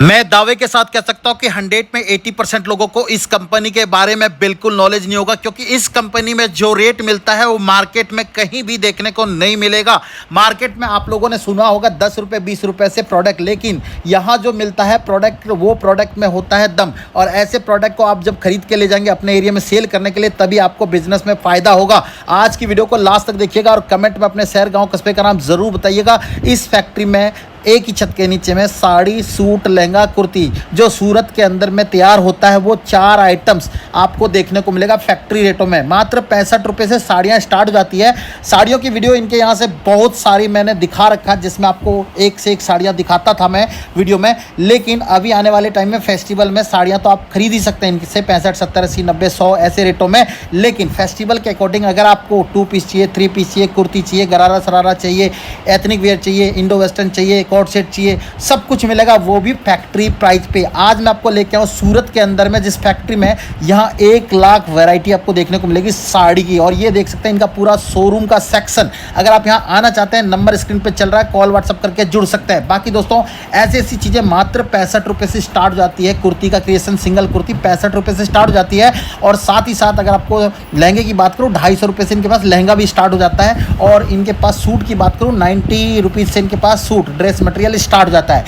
मैं दावे के साथ कह सकता हूं कि 100 में 80% लोगों को इस कंपनी के बारे में बिल्कुल नॉलेज नहीं होगा, क्योंकि इस कंपनी में जो रेट मिलता है वो मार्केट में कहीं भी देखने को नहीं मिलेगा। मार्केट में आप लोगों ने सुना होगा 10 रुपये 20 रुपये से प्रोडक्ट, लेकिन यहाँ जो मिलता है प्रोडक्ट वो प्रोडक्ट में होता है दम। और ऐसे प्रोडक्ट को आप जब खरीद के ले जाएंगे अपने एरिया में सेल करने के लिए, तभी आपको बिजनेस में फ़ायदा होगा। आज की वीडियो को लास्ट तक देखिएगा और कमेंट में अपने शहर गाँव कस्बे का नाम ज़रूर बताइएगा। इस फैक्ट्री में एक ही छत के नीचे में साड़ी, सूट, लहंगा, कुर्ती जो सूरत के अंदर में तैयार होता है, वो 4 आइटम्स आपको देखने को मिलेगा फैक्ट्री रेटों में। मात्र 65 रुपये से साड़ियाँ स्टार्ट हो जाती है। साड़ियों की वीडियो इनके यहाँ से बहुत सारी मैंने दिखा रखा, जिसमें आपको एक से एक साड़ियाँ दिखाता था मैं वीडियो में। लेकिन अभी आने वाले टाइम में फेस्टिवल में साड़ियाँ तो आप खरीद ही सकते हैं इनसे 65, 70, 80, 90, 100 ऐसे रेटों में। लेकिन फेस्टिवल के अकॉर्डिंग अगर आपको 2 पीस चाहिए, 3 पीस चाहिए, कुर्ती चाहिए, गरारा सरारा चाहिए, एथनिक वेयर चाहिए, इंडो वेस्टर्न चाहिए, कोट सेट चाहिए, सब कुछ मिलेगा, वो भी फैक्ट्री प्राइस पे। आज मैं आपको लेके आऊँ सूरत के अंदर में जिस फैक्ट्री में, यहाँ 1 लाख वैरायटी आपको देखने को मिलेगी साड़ी की। और ये देख सकते हैं इनका पूरा शोरूम का सेक्शन। अगर आप यहाँ आना चाहते हैं, नंबर स्क्रीन पे चल रहा है, कॉल व्हाट्सअप करके जुड़ सकते हैं। बाकी दोस्तों ऐसी ऐसी चीज़ें मात्र 65 रुपये से स्टार्ट हो जाती है। कुर्ती का क्रिएशन सिंगल कुर्ती 65 रुपये से स्टार्ट हो जाती है। और साथ ही साथ अगर आपको लहंगे की बात करूँ, 250 रुपये से इनके पास लहंगा भी स्टार्ट हो जाता है। और इनके पास सूट की बात करूँ, 90 रुपीज़ से इनके पास सूट ड्रेस मटेरियल स्टार्ट हो जाता है।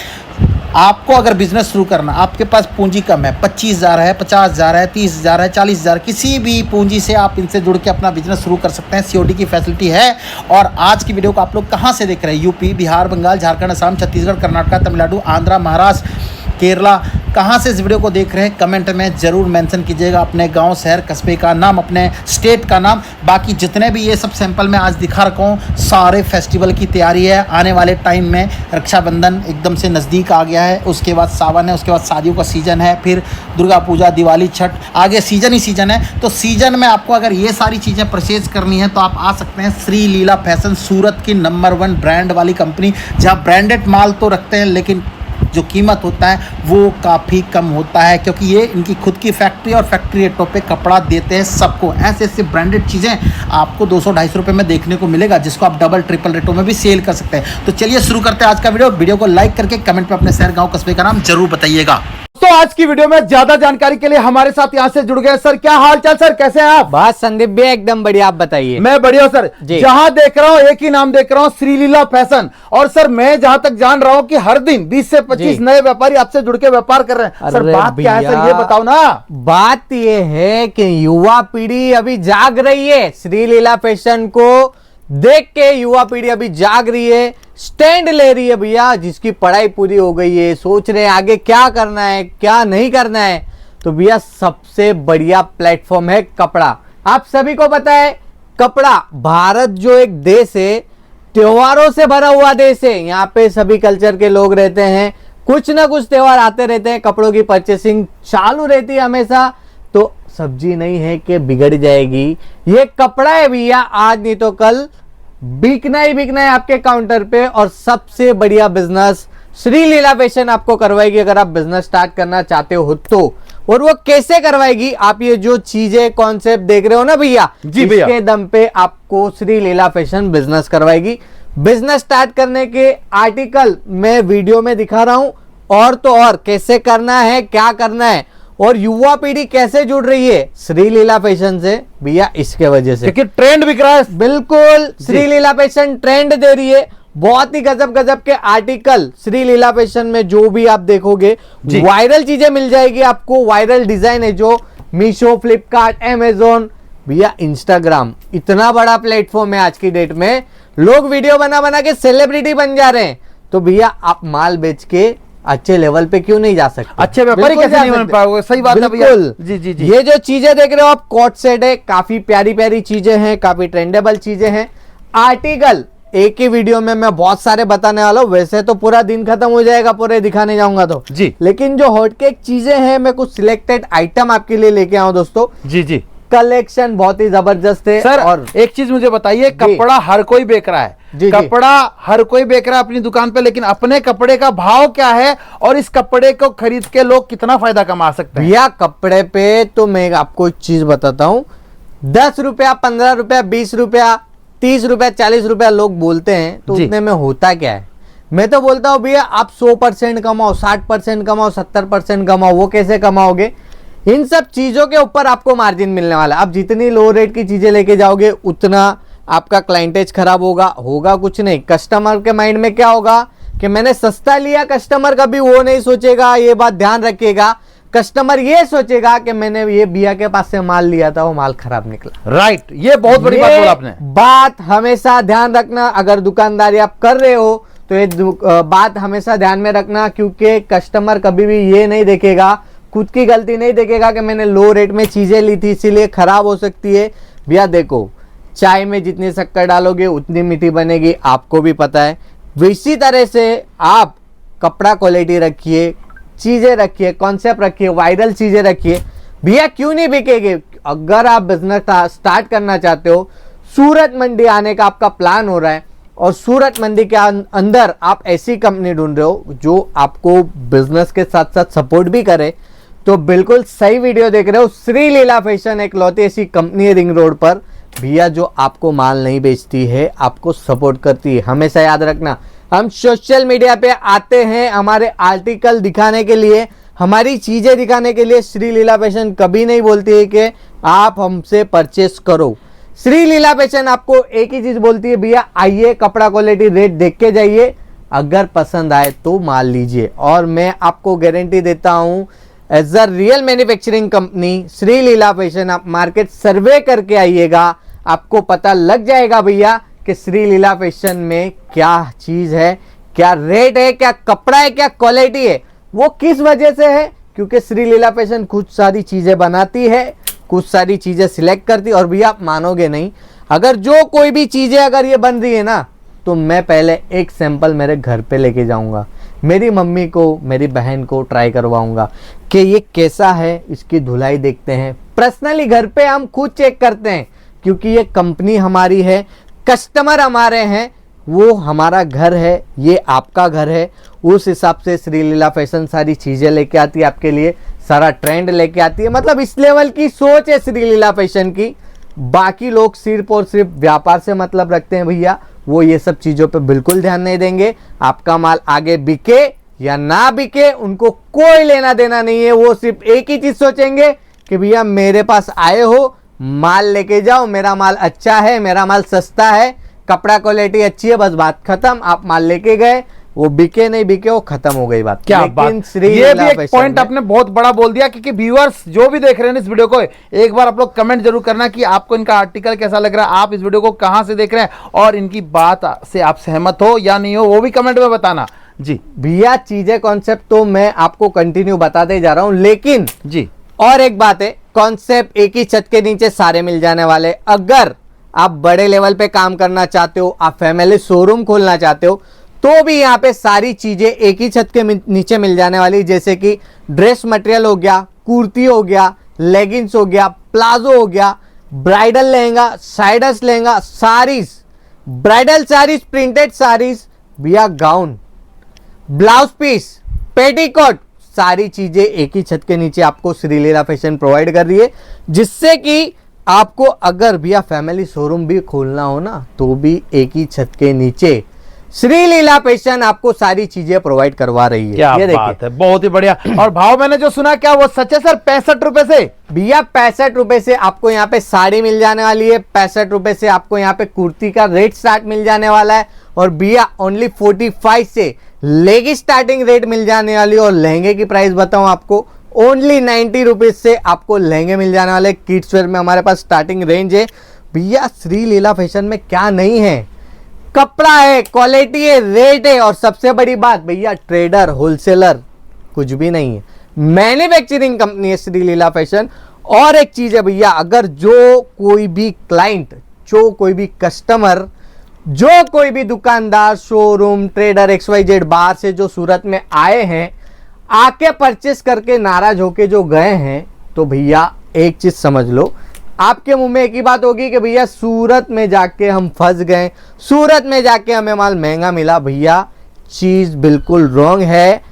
आपको अगर बिजनेस शुरू करना, आपके पास पूंजी कम है, 25,000 है, 50,000 है, 30,000 है, 40,000, किसी भी पूंजी से आप इनसे जुड़ के अपना बिजनेस शुरू कर सकते हैं। सीओडी की फैसिलिटी है। और आज की वीडियो को आप लोग कहाँ से देख रहे हैं? यूपी, बिहार, बंगाल, झारखंड, असम, छत्तीसगढ़, कर्नाटक, तमिलनाडु, आंध्रा, महाराष्ट्र, केरला, कहाँ से इस वीडियो को देख रहे हैं कमेंट में ज़रूर मेंशन कीजिएगा अपने गांव, शहर, कस्बे का नाम, अपने स्टेट का नाम। बाकी जितने भी ये सब सैंपल मैं आज दिखा रखा हूँ, सारे फेस्टिवल की तैयारी है। आने वाले टाइम में रक्षाबंधन एकदम से नज़दीक आ गया है, उसके बाद सावन है, उसके बाद शादियों का सीज़न है, फिर दुर्गा पूजा, दिवाली, छठ, आगे सीज़न ही सीज़न है। तो सीज़न में आपको अगर ये सारी चीज़ें परचेज़ करनी है तो आप आ सकते हैं श्री लीला फैशन, सूरत की नंबर 1 ब्रांड वाली कंपनी, जहाँ ब्रांडेड माल तो रखते हैं लेकिन जो कीमत होता है वो काफ़ी कम होता है, क्योंकि ये इनकी खुद की फैक्ट्री और फैक्ट्री रेटों पे कपड़ा देते हैं सबको। ऐसे ऐसे ब्रांडेड चीज़ें आपको 200-250 रुपये में देखने को मिलेगा, जिसको आप डबल ट्रिपल रेटों में भी सेल कर सकते हैं। तो चलिए शुरू करते हैं आज का वीडियो को लाइक करके कमेंट में अपने शहर गाँव कस्बे का नाम जरूर बताइएगा। तो आज की वीडियो में ज्यादा जानकारी के लिए हमारे साथ यहाँ से जुड़ गए सर। क्या हाल चाल सर, कैसे हैं आप? बस संदीप भैया एकदम बढ़िया, आप बताइए। मैं बढ़िया हूं सर। जहां देख रहा हूं एक ही नाम देख रहा हूं, श्रीलीला फैशन। और सर मैं जहां तक जान रहा हूं कि हर दिन 20 से 25 नए व्यापारी आपसे जुड़ के व्यापार कर रहे हैं। सर बात क्या है सर, ये बताओ ना। बात ये है कि युवा पीढ़ी अभी जाग रही है, श्रीलीला फैशन को देख के युवा पीढ़ी अभी जाग रही है, स्टैंड ले रही है भैया। जिसकी पढ़ाई पूरी हो गई है, सोच रहे हैं आगे क्या करना है क्या नहीं करना है, तो भैया सबसे बढ़िया प्लेटफॉर्म है कपड़ा। आप सभी को पता है कपड़ा, भारत जो एक देश है, त्योहारों से भरा हुआ देश है। यहाँ पे सभी कल्चर के लोग रहते हैं, कुछ ना कुछ त्योहार आते रहते हैं, कपड़ों की परचेसिंग चालू रहती है हमेशा। तो सब्जी नहीं है कि बिगड़ जाएगी, ये कपड़ा है भैया, आज नहीं तो कल बिकना ही बिकना है आपके काउंटर पे। और सबसे बढ़िया बिजनेस श्रीलीला फैशन आपको करवाएगी अगर आप बिजनेस स्टार्ट करना चाहते हो तो। और वो कैसे करवाएगी? आप ये जो चीजें कॉन्सेप्ट देख रहे हो ना भैया, जी भैया, इसके दम पे आपको श्रीलीला फैशन बिजनेस करवाएगी। बिजनेस स्टार्ट करने के आर्टिकल मैं वीडियो में दिखा रहा हूं, और तो और कैसे करना है, क्या करना है, और युवा पीढ़ी कैसे जुड़ रही है श्रीलीला फैशन से भैया, इसके वजह से। क्योंकि ट्रेंड बिक रहा है। बिल्कुल, श्रीलीला फैशन ट्रेंड दे रही है। बहुत ही गजब गजब के आर्टिकल श्रीलीला फैशन में जो भी आप देखोगे, वायरल चीजें मिल जाएगी आपको। वायरल डिजाइन है जो मीशो, फ्लिपकार्ट, अमेजोन, भैया इंस्टाग्राम, इतना बड़ा प्लेटफॉर्म है आज की डेट में। लोग वीडियो बना बना के सेलिब्रिटी बन जा रहे हैं। तो भैया आप माल बेच के अच्छे लेवल पे क्यों नहीं जा सकते? अच्छे व्यापारी कैसे नहीं बन पाओगे? सही बात है भैया। जी जी जी। ये जो चीजें देख रहे हो आप, कोट सेट है, काफी प्यारी प्यारी चीजें हैं, काफी ट्रेंडेबल चीजें हैं। आर्टिकल एक ही वीडियो में मैं बहुत सारे बताने वाला हूँ, वैसे तो पूरा दिन खत्म हो जाएगा पूरे दिखाने जाऊंगा तो जी। लेकिन जो हॉटकेक चीजें हैं, मैं कुछ सिलेक्टेड आइटम आपके लिए लेके आऊं दोस्तों। जी जी। कलेक्शन बहुत ही जबरदस्त है सर। और एक चीज मुझे बताइए, कपड़ा हर कोई बेच रहा है, कपड़ा हर कोई बेच रहा है अपनी दुकान पे, लेकिन अपने कपड़े का भाव क्या है और इस कपड़े को खरीद के लोग कितना फायदा कमा सकते हैं? भैया कपड़े पे तो मैं आपको एक चीज बताता हूँ, 10 रुपया, 15 रुपया, 20 रुपया, 30 रुपया, 40 रुपया लोग बोलते हैं, तो उतने में होता क्या है? मैं तो बोलता हूँ भैया आप 100% कमाओ, 60% कमाओ, 70% कमाओ। वो कैसे कमाओगे? इन सब चीजों के ऊपर आपको मार्जिन मिलने वाला है। आप जितनी लो रेट की चीजें लेके जाओगे उतना आपका क्लाइंटेज खराब होगा कुछ नहीं। कस्टमर के माइंड में क्या होगा कि मैंने सस्ता लिया, कस्टमर कभी वो नहीं सोचेगा, ये बात ध्यान रखिएगा। कस्टमर ये सोचेगा कि मैंने ये भैया के पास से माल लिया था, वो माल खराब निकला। राइट, ये बहुत बड़ी बात बोला आपने। बात हमेशा ध्यान रखना, अगर दुकानदारी आप कर रहे हो तो ये बात हमेशा ध्यान में रखना, क्योंकि कस्टमर कभी भी ये नहीं देखेगा, खुद की गलती नहीं देखेगा कि मैंने लो रेट में चीजें ली थी इसीलिए खराब हो सकती है। भैया देखो, चाय में जितनी शक्कर डालोगे उतनी मीठी बनेगी, आपको भी पता है। इसी तरह से आप कपड़ा क्वालिटी रखिए, चीजें रखिए, कॉन्सेप्ट रखिए, वायरल चीजें रखिए। भैया क्यों नहीं बिकेगे? अगर आप बिजनेस स्टार्ट करना चाहते हो, सूरत मंडी आने का आपका प्लान हो रहा है और सूरत मंडी के अंदर आप ऐसी कंपनी ढूंढ रहे हो जो आपको बिजनेस के साथ साथ सपोर्ट भी करे, तो बिल्कुल सही वीडियो देख रहे हो। श्री लीला फैशन एक लौती ऐसी कंपनी है रिंग रोड पर भैया जो आपको माल नहीं बेचती है, आपको सपोर्ट करती है। हमेशा याद रखना, हम सोशल मीडिया पे आते हैं हमारे आर्टिकल दिखाने के लिए, हमारी चीजें दिखाने के लिए। श्री लीला फैशन कभी नहीं बोलती है कि आप हमसे परचेस करो। श्री लीला फैशन आपको एक ही चीज बोलती है, भैया आइए, कपड़ा क्वालिटी रेट देख के जाइए, अगर पसंद आए तो माल लीजिए। और मैं आपको गारंटी देता हूं as a real manufacturing company Shri Leela fashion, आप मार्केट सर्वे करके आइएगा, आपको पता लग जाएगा भैया कि श्री लीला फैशन में क्या चीज है, क्या रेट है, क्या कपड़ा है, क्या क्वालिटी है। वो किस वजह से है? क्योंकि श्री लीला फैशन कुछ सारी चीजें बनाती है, कुछ सारी चीजें सिलेक्ट करती है। और भैया आप मानोगे नहीं, अगर जो कोई भी चीजें अगर ये बन रही है ना, तो मैं पहले एक सैंपल मेरे घर पे लेके जाऊंगा, मेरी मम्मी को, मेरी बहन को ट्राई करवाऊंगा कि ये कैसा है, इसकी धुलाई देखते हैं। पर्सनली घर पे हम खुद चेक करते हैं, क्योंकि ये कंपनी हमारी है, कस्टमर हमारे हैं, वो हमारा घर है, ये आपका घर है। उस हिसाब से श्री लीला फैशन सारी चीजें लेके आती है आपके लिए, सारा ट्रेंड लेके आती है। मतलब इस लेवल की सोच है श्री लीला फैशन की। बाकी लोग सिर्फ और सिर्फ व्यापार से मतलब रखते हैं भैया, वो ये सब चीजों पे बिल्कुल ध्यान नहीं देंगे। आपका माल आगे बिके या ना बिके उनको कोई लेना देना नहीं है। वो सिर्फ एक ही चीज सोचेंगे कि भैया मेरे पास आए हो, माल लेके जाओ, मेरा माल अच्छा है, मेरा माल सस्ता है, कपड़ा क्वालिटी अच्छी है, बस बात खत्म। आप माल लेके गए, वो बिके नहीं बिके, वो खत्म हो गई बात। क्या बात, ये भी एक पॉइंट आपने बहुत बड़ा बोल दिया, क्योंकि व्यूअर्स जो भी देख रहे हैं इस वीडियो को, एक बार आप लोग कमेंट जरूर करना कि आपको इनका आर्टिकल कैसा लग रहा है, आप इस वीडियो को कहां से देख रहे हैं और इनकी बात से आप सहमत हो या नहीं हो, वो भी कमेंट में बताना। जी भैया चीजें कॉन्सेप्ट तो मैं आपको कंटिन्यू बताते जा रहा हूं, लेकिन जी और एक बात है, कॉन्सेप्ट एक ही छत के नीचे सारे मिल जाने वाले। अगर आप बड़े लेवल पे काम करना चाहते हो, आप फैमिली शोरूम खोलना चाहते हो, तो भी यहाँ पे सारी चीजें एक ही छत के नीचे मिल जाने वाली। जैसे कि ड्रेस मटेरियल हो गया, कुर्ती हो गया, लेगिंग्स हो गया, प्लाजो हो गया, bridal lehenga, sides lehenga, saris, bridal saris, printed saris, भैया गाउन, ब्लाउज पीस, पेटीकोट, सारी चीजें एक ही छत के नीचे आपको श्री लीला फैशन प्रोवाइड कर रही है। जिससे कि आपको अगर भैया फैमिली शोरूम भी खोलना हो ना, तो भी एक ही छत के नीचे श्री लीला फैशन आपको सारी चीजें प्रोवाइड करवा रही है। क्या ये बात है, बहुत ही बढ़िया। और भाव मैंने जो सुना, क्या वो सच है सर? 65 रुपए से भैया 65 रुपए से आपको यहाँ पे साड़ी मिल जाने वाली है। 65 रुपए से आपको यहाँ पे कुर्ती का रेट स्टार्ट मिल जाने वाला है। और भैया ओनली 45 से लेगी स्टार्टिंग रेट मिल जाने वाली है। और लहंगे की प्राइस बताऊं आपको, ओनली 90 रुपीज से आपको लहंगे मिल जाने वाले। किड्स वेयर में हमारे पास स्टार्टिंग रेंज है। भैया श्री लीला फैशन में क्या नहीं है? कपड़ा है, क्वालिटी है, रेट है, और सबसे बड़ी बात भैया ट्रेडर, होलसेलर कुछ भी नहीं है, मैन्युफैक्चरिंग कंपनी है श्री लीला फैशन। और एक चीज है भैया, अगर जो कोई भी क्लाइंट, जो कोई भी कस्टमर, जो कोई भी दुकानदार, शोरूम, ट्रेडर, XYZ बाहर से जो सूरत में आए हैं, आके परचेस करके नाराज होके जो गए हैं, तो भैया एक चीज समझ लो, आपके मुंह में एक ही बात होगी कि भैया सूरत में जाके हम फंस गए, सूरत में जाके हमें माल महंगा मिला। भैया चीज बिल्कुल रॉन्ग है,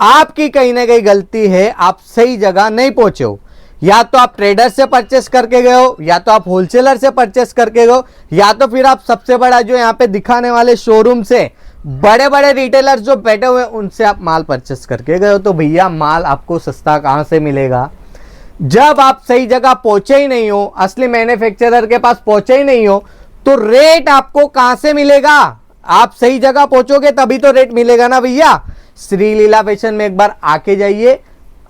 आपकी कहीं ना कहीं गलती है, आप सही जगह नहीं पहुंचे हो। या तो आप ट्रेडर से परचेस करके गए हो, या तो आप होलसेलर से परचेस करके गए हो, या तो फिर आप सबसे बड़ा जो यहाँ पे दिखाने वाले शोरूम से बड़े बड़े रिटेलर जो बैठे हुए हैं उनसे आप माल परचेस करके गए हो, तो भैया माल आपको सस्ता कहां से मिलेगा? जब आप सही जगह पहुंचे ही नहीं हो, असली मैन्युफैक्चरर के पास पहुंचे ही नहीं हो, तो रेट आपको कहां से मिलेगा? आप सही जगह पहुंचोगे तभी तो रेट मिलेगा ना भैया। श्री लीला फैशन में एक बार आके जाइए।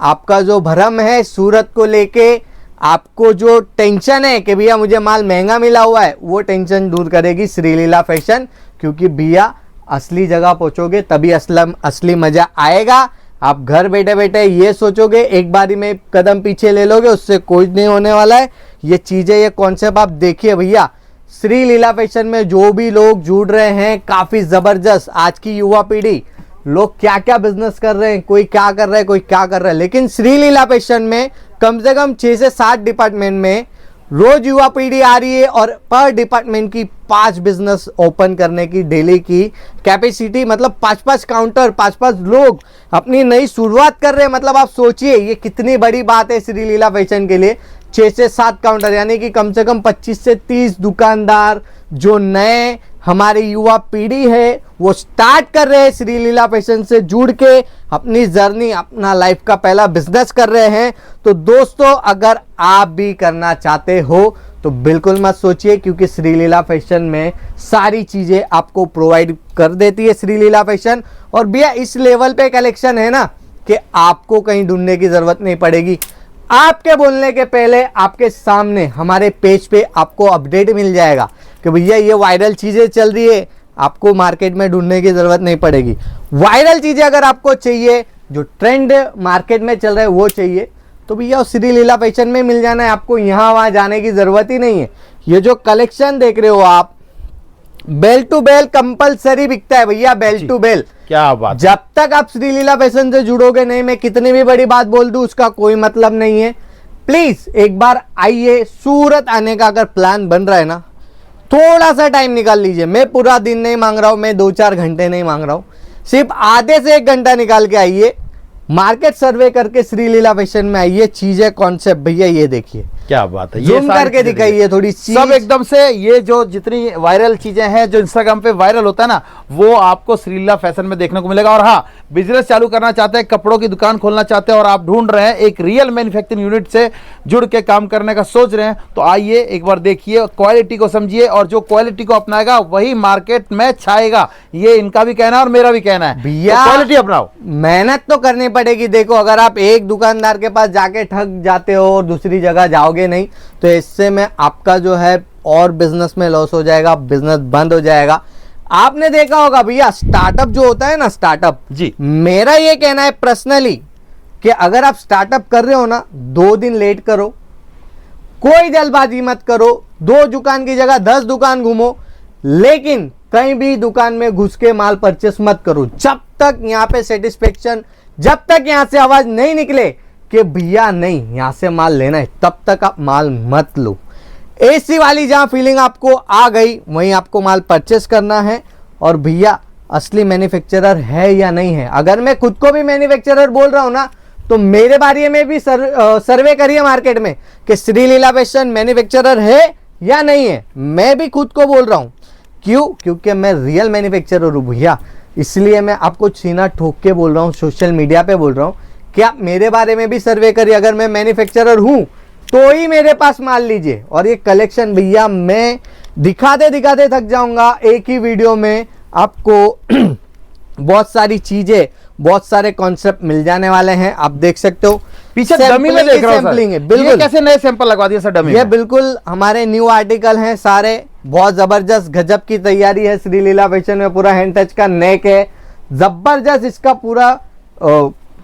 आपका जो भ्रम है सूरत को लेके, आपको जो टेंशन है कि भैया मुझे माल महंगा मिला हुआ है, वो टेंशन दूर करेगी श्री लीला फैशन। क्योंकि भैया असली जगह पहुंचोगे तभी असली मजा आएगा। आप घर बैठे बैठे ये सोचोगे एक बारी में कदम पीछे ले लोगे, उससे कुछ नहीं होने वाला है। ये चीजें, ये कॉन्सेप्ट आप देखिए भैया। श्री लीला फैशन में जो भी लोग जुड़ रहे हैं, काफी जबरदस्त। आज की युवा पीढ़ी, लोग क्या क्या बिजनेस कर रहे हैं, कोई क्या कर रहा है, कोई क्या कर रहा है, लेकिन श्री लीला फैशन में कम से कम 6 से 7 डिपार्टमेंट में रोज युवा पीढ़ी आ रही है और पर डिपार्टमेंट की 5 बिजनेस ओपन करने की डेली की कैपेसिटी, मतलब 5-5 काउंटर, 5-5 लोग अपनी नई शुरुआत कर रहे हैं। मतलब आप सोचिए ये कितनी बड़ी बात है श्री लीला फैशन के लिए। 6 से 7 काउंटर, यानी कि कम से कम 25 से 30 दुकानदार जो नए हमारी युवा पीढ़ी है वो स्टार्ट कर रहे हैं श्री लीला फैशन से जुड़ के अपनी जर्नी, अपना लाइफ का पहला बिजनेस कर रहे हैं। तो दोस्तों अगर आप भी करना चाहते हो तो बिल्कुल मत सोचिए, क्योंकि श्री लीला फैशन में सारी चीजें आपको प्रोवाइड कर देती है श्री लीला फैशन। और भैया इस लेवल पे कलेक्शन है ना कि आपको कहीं ढूंढने की जरूरत नहीं पड़ेगी। आपके बोलने के पहले आपके सामने हमारे पेज पे आपको अपडेट मिल जाएगा कि भैया ये वायरल चीजें चल रही है, आपको मार्केट में ढूंढने की जरूरत नहीं पड़ेगी। वायरल चीजें अगर आपको चाहिए, जो ट्रेंड मार्केट में चल रहा है वो चाहिए, तो भैया श्री लीला फैशन में मिल जाना है। आपको यहाँ वहां जाने की जरूरत ही नहीं है। ये जो कलेक्शन देख रहे हो आप, बेल टू बेल कंपलसरी बिकता है भैया, बेल टू बेल। क्या बात। जब तक आप श्री लीला फैशन से जुड़ोगे नहीं, मैं कितनी भी बड़ी बात बोल दूं उसका कोई मतलब नहीं है। प्लीज एक बार आइए। सूरत आने का अगर प्लान बन रहा है ना, थोड़ा सा टाइम निकाल लीजिए। मैं पूरा दिन नहीं मांग रहा हूं, मैं 2-4 घंटे नहीं मांग रहा हूं, सिर्फ आधे से 1 घंटा निकाल के आइए। मार्केट सर्वे करके श्री लीला फैशन में आइए। चीजें कॉन्सेप्ट भैया ये देखिए, क्या बात है। ये जूम करके दिखाइए थोड़ी सब एकदम से। ये जो जितनी वायरल चीजें हैं जो इंस्टाग्राम पे वायरल होता है ना, वो आपको श्री लीला फैशन में देखने को मिलेगा। और हाँ, बिजनेस चालू करना चाहते हैं, कपड़ों की दुकान खोलना चाहते हैं और आप ढूंढ रहे हैं एक रियल मैन्युफैक्चरिंग यूनिट से जुड़ के काम करने का सोच रहे हैं, तो आइए एक बार देखिए, क्वालिटी को समझिए और जो क्वालिटी को अपनाएगा वही मार्केट में छाएगा। ये इनका भी कहना है और मेरा भी कहना है भैया। क्वालिटी अपनाओ, मेहनत तो करनी पड़ेगी। देखो अगर आप एक दुकानदार के पास जाके ठग जाते हो और दूसरी जगह जाओगे नहीं, तो इससे में आपका जो है और बिजनेस में लॉस हो जाएगा, बिजनेस बंद हो जाएगा। आपने देखा होगा भैया स्टार्टअप जो होता है ना, स्टार्टअप जी, मेरा ये कहना है पर्सनली कि अगर आप स्टार्टअप कर रहे हो ना, 2 दिन लेट करो, कोई जल्दबाजी मत करो। 2 दुकान की जगह 10 दुकान घूमो, लेकिन कहीं भी दुकान में घुस के माल परचेस मत करो जब तक यहाँ पे सेटिस्फेक्शन, जब तक यहाँ से आवाज नहीं निकले कि भैया नहीं यहाँ से माल लेना है, तब तक आप माल मत लो। एसी वाली जहां फीलिंग आपको आ गई वहीं आपको माल परचेस करना है। और भैया असली मैन्युफैक्चरर है या नहीं है, अगर मैं खुद को भी मैन्युफैक्चरर बोल रहा हूं ना, तो मेरे बारे में भी सर्वे करिए मार्केट में कि श्री लीला फैशन मैन्युफैक्चरर है या नहीं है। मैं भी खुद को बोल रहा हूं, क्यों? क्योंकि मैं रियल मैन्युफैक्चरर हूं भैया, इसलिए मैं आपको सीना ठोक के बोल रहा हूं, सोशल मीडिया पे बोल रहा हूं कि आप मेरे बारे में भी सर्वे करिए। अगर मैं मैन्युफैक्चरर हूं तो ही मेरे पास माल लीजिए। और ये कलेक्शन भैया मैं दिखाते दिखाते थक जाऊंगा। एक ही वीडियो में आपको बहुत सारी चीजें, बहुत सारे कॉन्सेप्ट मिल जाने वाले हैं। आप देख सकते हो पीछे डमी में देख रहा हूं सर। है बिल्कुल। ये कैसे नए सैंपल लगवा दिया सर डमी ये में? बिल्कुल हमारे न्यू आर्टिकल हैं सारे, बहुत जबरदस्त गजब की तैयारी है श्री लीला फैशन में। पूरा हैंड टच का नेक है, जबरदस्त इसका पूरा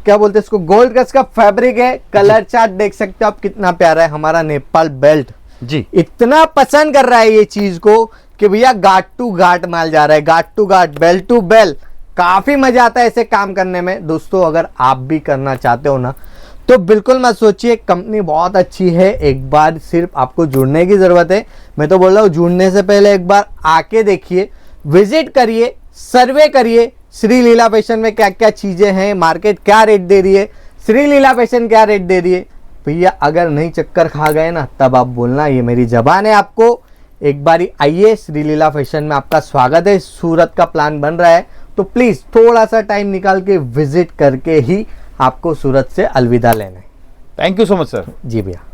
क्या बोलते हैं इसको, गोल्ड का इसका फैब्रिक है। कलर चार्ट देख सकते हो आप कितना प्यारा है। हमारा नेपाल बेल्ट जी इतना पसंद कर रहा है ये चीज को कि भैया गाट टू गाट माल जा रहा है, गाट टू गाट, बेल टू बेल। काफी मजा आता है ऐसे काम करने में। दोस्तों अगर आप भी करना चाहते हो ना, तो बिल्कुल मत सोचिए, कंपनी बहुत अच्छी है। एक बार सिर्फ आपको जुड़ने की जरूरत है। मैं तो बोल रहा हूँ जुड़ने से पहले एक बार आके देखिए, विजिट करिए, सर्वे करिए श्री लीला फैशन में क्या क्या चीजें हैं, मार्केट क्या रेट दे रही है, श्री लीला फैशन क्या रेट दे रही है। भैया अगर नहीं चक्कर खा गए ना, तब आप बोलना, ये मेरी जबान है। आपको एक बारी आइए, श्री लीला फैशन में आपका स्वागत है। सूरत का प्लान बन रहा है, तो प्लीज थोड़ा सा टाइम निकाल के विजिट करके ही आपको सूरत से अलविदा लेना है। Thank you so much sir. जी भैया।